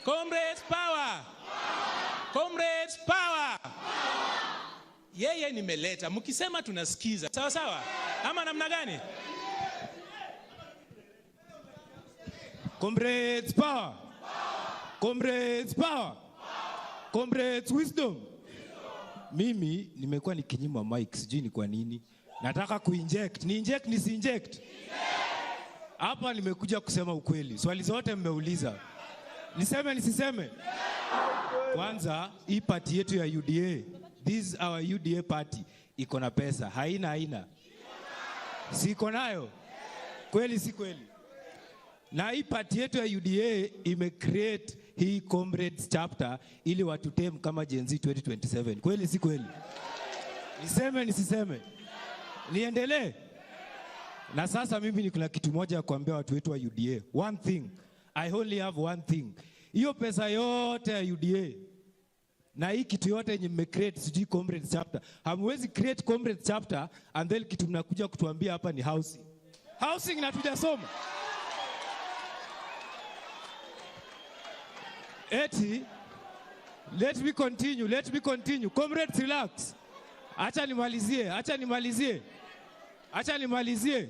Comrades power. Comrades power. Yeye nimeleta. Mkisema tunasikiza. Sawa sawa? Ama namna gani? Comrades power. Comrades power. Comrades wisdom. Mimi nimekuwa nikinyima mic, sijui ni kwa nini. Nataka kuinject. Ni inject ni si inject? Hapa nimekuja kusema ukweli. Swali zote mmeuliza. Niseme nisiseme? Kwanza, hii party yetu ya UDA, this is our UDA party, iko na pesa. Haina. Si iko nayo? Kweli si kweli? Na hii party yetu ya UDA ime-create hii Comrades chapter ili watutem kama Gen Z 2027. Kweli si kweli? Niseme nisiseme? Niendelee? Na sasa mimi ni kuna kitu moja ya kuambia watu wetu wa UDA. One thing. I only have one thing. Hiyo pesa yote ya UDA na hii kitu yote yenye mmecreate sijui Comrades chapter. Hamwezi create Comrades chapter and then kitu mnakuja kutuambia hapa ni housing. Housing na tujasoma. Eti, let me continue. Comrades relax. Acha nimalizie.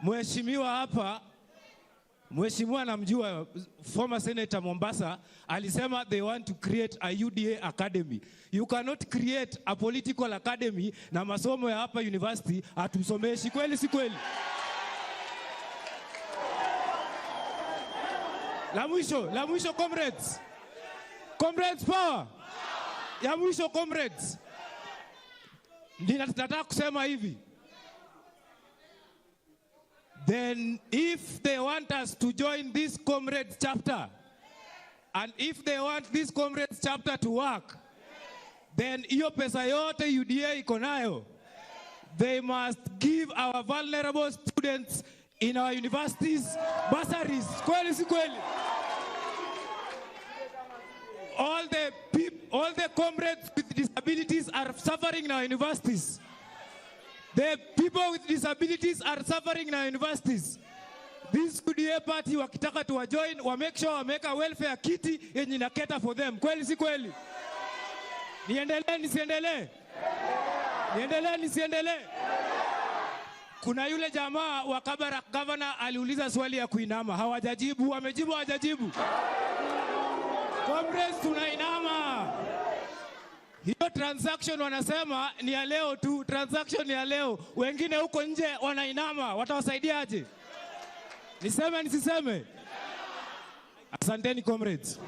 Mheshimiwa hapa, Mheshimiwa namjua, former senator Mombasa, alisema they want to create a UDA academy. You cannot create a political academy na masomo ya hapa university atusomeshi. Kweli si kweli? La mwisho comrades. Comrades power. Ya mwisho comrades. Nataka kusema hivi. Then if they want us to join this Comrades chapter, and if they want this Comrades chapter to work, then hiyo pesa yote UDA iko nayo, they must give our vulnerable students in our universities bursaries. Kweli si kweli? All the comrades with disabilities are suffering in our universities. The people with disabilities are suffering in our universities. This UDA party wakitaka to join, wa make sure wameka welfare kiti yenye na cater for them. Kweli si kweli? Niendelee? Kuna yule jamaa wa Kabarak governor aliuliza swali ya kuinama. Hawajajibu, wamejibu hawajajibu. Comrades tunainama. Hiyo transaction wanasema ni ya leo tu, transaction ni ya leo. Wengine huko nje wanainama, watawasaidia aje? Niseme nisiseme? Asanteni comrades.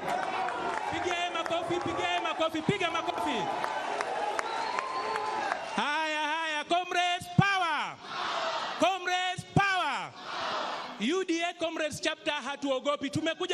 Piga makofi. Haya, Comrades power. Comrades power. UDA Comrades chapter hatuogopi. Tumekuja